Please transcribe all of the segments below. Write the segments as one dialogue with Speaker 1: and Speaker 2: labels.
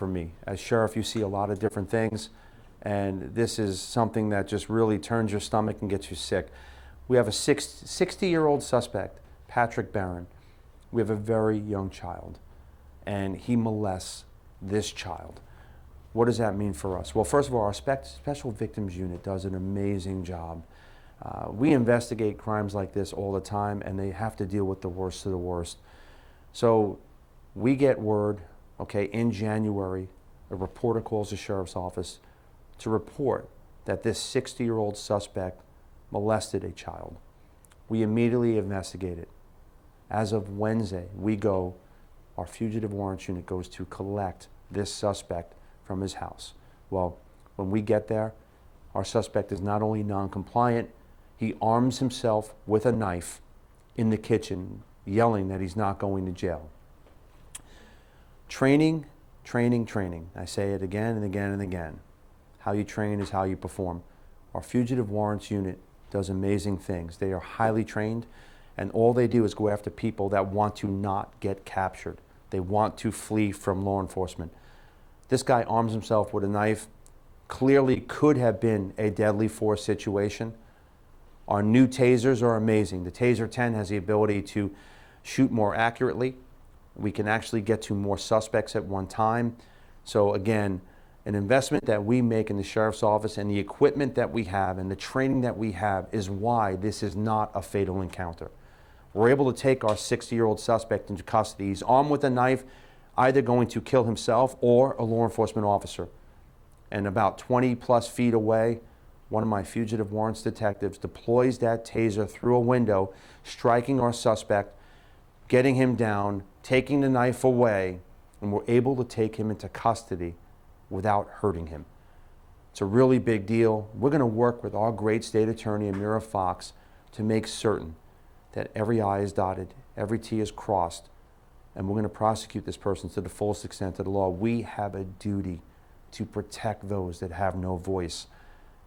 Speaker 1: for me. As sheriff, you see a lot of different things, and this is something that just really turns your stomach and gets you sick. We have a 60-year-old suspect, Patrick Barron. We have a very young child, and he molests this child. What does that mean for us? Well, first of all, our Special Victims Unit does an amazing job. We investigate crimes like this all the time, and they have to deal with the worst of the worst. So we get word, okay, in January, a reporter calls the sheriff's office to report that this 60-year-old suspect molested a child. We immediately investigate it. As of Wednesday, our fugitive warrants unit goes to collect this suspect from his house. Well, when we get there, our suspect is not only non-compliant, he arms himself with a knife in the kitchen, yelling that he's not going to jail. Training, training, training. I say it again and again and again. How you train is how you perform. Our fugitive warrants unit does amazing things. They are highly trained, and all they do is go after people that want to not get captured. They want to flee from law enforcement. This guy arms himself with a knife. Clearly could have been a deadly force situation. Our new tasers are amazing. The Taser 10 has the ability to shoot more accurately. We can actually get to more suspects at one time. So again, an investment that we make in the sheriff's office and the equipment that we have and the training that we have is why this is not a fatal encounter. We're able to take our 60-year-old suspect into custody. He's armed with a knife, either going to kill himself or a law enforcement officer. And about 20 plus feet away, one of my fugitive warrants detectives deploys that taser through a window, striking our suspect, getting him down, taking the knife away, and we're able to take him into custody without hurting him. It's a really big deal. We're going to work with our great state attorney, Amira Fox, to make certain that every I is dotted, every T is crossed, and we're going to prosecute this person to the fullest extent of the law. We have a duty to protect those that have no voice.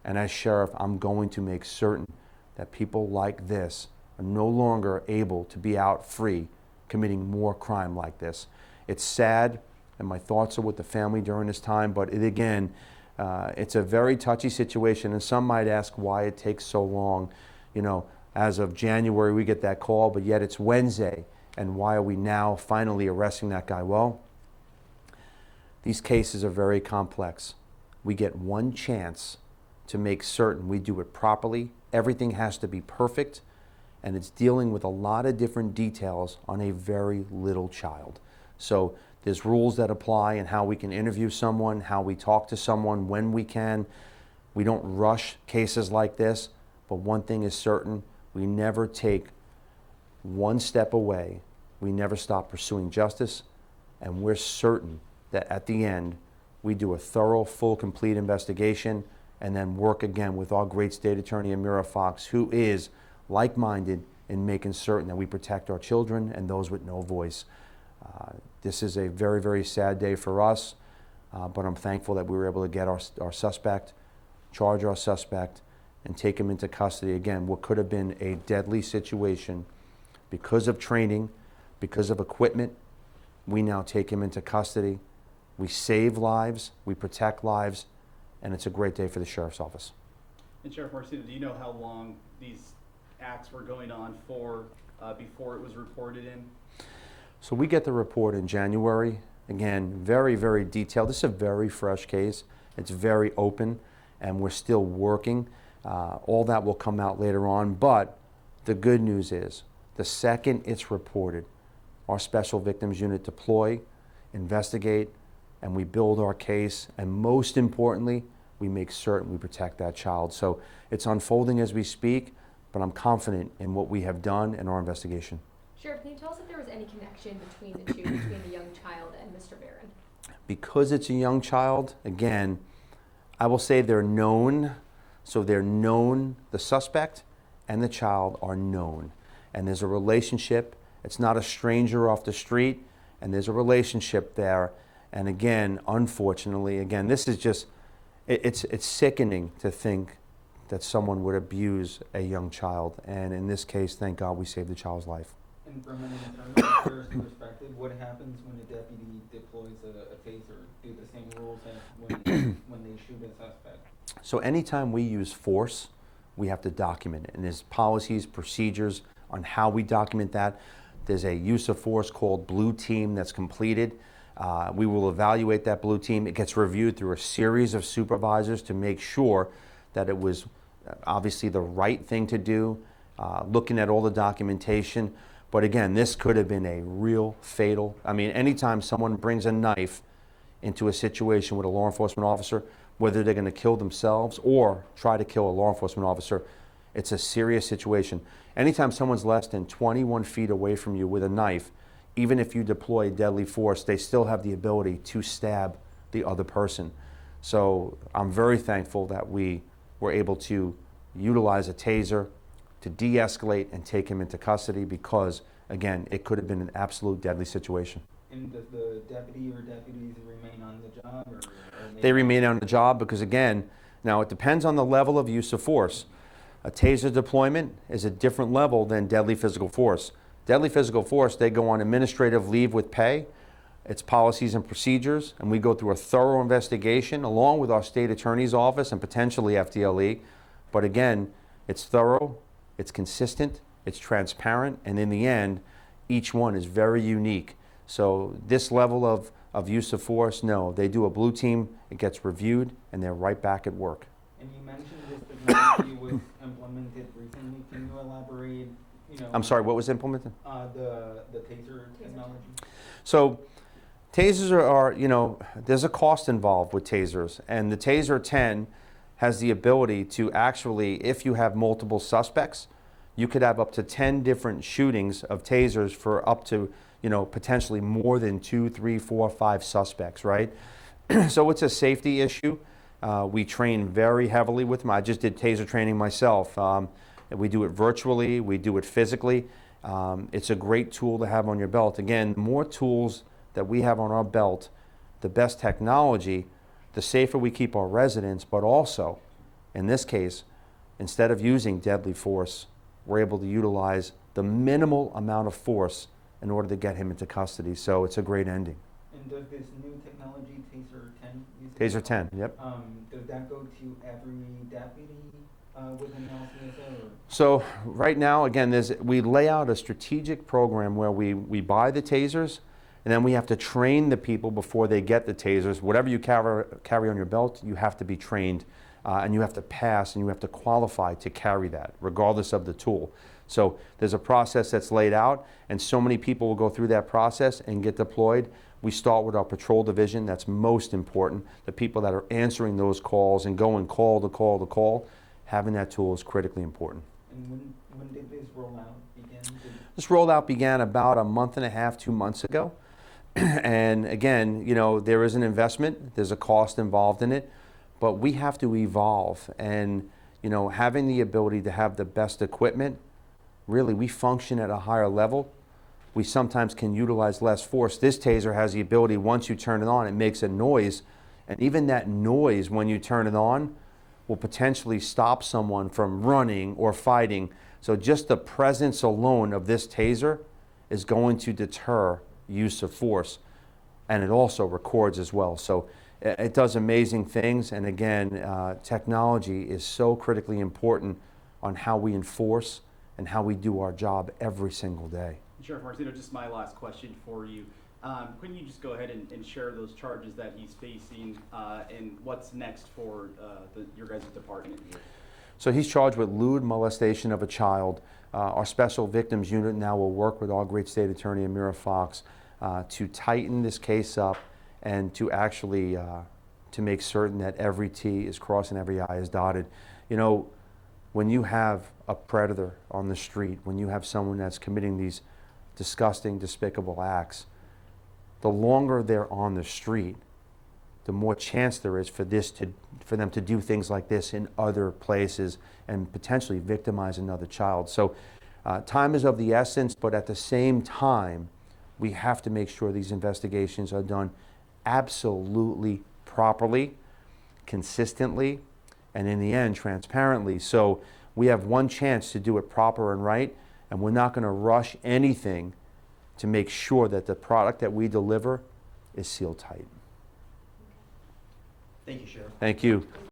Speaker 1: And as sheriff, I'm going to make certain that people like this are no longer able to be out free committing more crime like this. It's sad, and my thoughts are with the family during this time, but it's a very touchy situation, and some might ask why it takes so long. You know, as of January, we get that call, but yet it's Wednesday, and why are we now finally arresting that guy? Well, these cases are very complex. We get one chance to make certain we do it properly. Everything has to be perfect, and it's dealing with a lot of different details on a very little child. So there's rules that apply in how we can interview someone, how we talk to someone when we can. We don't rush cases like this, but one thing is certain, we never take one step away. We never stop pursuing justice, and we're certain that at the end, we do a thorough, full, complete investigation and then work again with our great state attorney, Amira Fox, who is like-minded in making certain that we protect our children and those with no voice. This is a very, very sad day for us, but I'm thankful that we were able to get our suspect, charge our suspect, and take him into custody. Again, what could have been a deadly situation, because of training, because of equipment, we now take him into custody. We save lives, we protect lives, and it's a great day for the sheriff's office.
Speaker 2: And Sheriff Marceno, do you know how long these acts were going on for before it was reported in?
Speaker 1: So we get the report in January. Again, very, very detailed. This is a very fresh case. It's very open, and we're still working. All that will come out later on, but the good news is the second it's reported, our Special Victims Unit deploy, investigate, and we build our case, and most importantly, we make certain we protect that child. So it's unfolding as we speak, but I'm confident in what we have done in our investigation.
Speaker 3: Sheriff, can you tell us if there was any connection between the two, between the young child and Mr. Barron?
Speaker 1: Because it's a young child, again, I will say they're known. So they're known, the suspect and the child are known. And there's a relationship. It's not a stranger off the street, and there's a relationship there. And again, unfortunately, again, this is just, it's sickening to think that someone would abuse a young child. And in this case, thank God we saved the child's life.
Speaker 4: And from an internal sheriff's perspective, what happens when a deputy deploys a taser? do the same rules as when they shoot a suspect?
Speaker 1: So anytime we use force, we have to document it. And there's policies, procedures on how we document that. There's a use of force called blue team that's completed. We will evaluate that blue team. It gets reviewed through a series of supervisors to make sure that it was obviously the right thing to do, looking at all the documentation. But again, this could have been a real fatal. I mean, anytime someone brings a knife into a situation with a law enforcement officer, whether they're going to kill themselves or try to kill a law enforcement officer, it's a serious situation. Anytime someone's less than 21 feet away from you with a knife, even if you deploy deadly force, they still have the ability to stab the other person. So I'm very thankful that we were able to utilize a taser to de-escalate and take him into custody because, again, it could have been an absolute deadly situation.
Speaker 4: And does the deputy or deputies remain on the job? Or
Speaker 1: They remain on the job because, again, now it depends on the level of use of force. A taser deployment is a different level than deadly physical force. Deadly physical force, they go on administrative leave with pay. It's policies and procedures, and we go through a thorough investigation along with our state attorney's office and potentially FDLE. But again, it's thorough, it's consistent, it's transparent, and in the end, each one is very unique. So this level of use of force, no, they do a blue team, it gets reviewed, and they're right back at work.
Speaker 4: And you mentioned this technology was implemented recently. Can you elaborate?
Speaker 1: I'm sorry, what was implemented?
Speaker 4: The taser technology.
Speaker 1: So tasers are, there's a cost involved with tasers, and the Taser 10 has the ability to actually, if you have multiple suspects, you could have up to 10 different shootings of tasers for up to, potentially more than 2, 3, 4, 5 suspects, right? So it's a safety issue. We train very heavily with them. I just did taser training myself. We do it virtually, we do it physically. It's a great tool to have on your belt. Again, the more tools that we have on our belt, the best technology, the safer we keep our residents, but also, in this case, instead of using deadly force, we're able to utilize the minimal amount of force in order to get him into custody. So it's a great ending.
Speaker 4: And does this new technology, Taser 10,
Speaker 1: Taser 10, yep.
Speaker 4: Does that go to every deputy within LCSO?
Speaker 1: So right now, again, we lay out a strategic program where we buy the tasers, and then we have to train the people before they get the tasers. Whatever you carry on your belt, you have to be trained, and you have to pass, and you have to qualify to carry that, regardless of the tool. So there's a process that's laid out, and so many people will go through that process and get deployed. We start with our patrol division. That's most important. The people that are answering those calls and going call to call to call, having that tool is critically important.
Speaker 4: And when did this rollout begin?
Speaker 1: This rollout began about a month and a half, 2 months ago. And again, there is an investment, there's a cost involved in it, but we have to evolve. And, having the ability to have the best equipment, really, we function at a higher level. We sometimes can utilize less force. This taser has the ability, once you turn it on, it makes a noise. And even that noise, when you turn it on, will potentially stop someone from running or fighting. So just the presence alone of this taser is going to deter use of force. And it also records as well. So it does amazing things. And again, technology is so critically important on how we enforce and how we do our job every single day.
Speaker 2: Sheriff Marceno, just my last question for you. Couldn't you just go ahead and share those charges that he's facing and what's next for your guys' department here?
Speaker 1: So he's charged with lewd molestation of a child. Our special victims unit now will work with our great state attorney, Amira Fox, to tighten this case up and to actually to make certain that every T is crossed and every I is dotted. When you have a predator on the street, when you have someone that's committing these disgusting, despicable acts, the longer they're on the street, the more chance there is for them to do things like this in other places and potentially victimize another child. So time is of the essence, but at the same time, we have to make sure these investigations are done absolutely properly, consistently, and in the end, transparently. So we have one chance to do it proper and right, and we're not going to rush anything to make sure that the product that we deliver is sealed tight.
Speaker 5: Thank you, Sheriff.
Speaker 1: Thank you.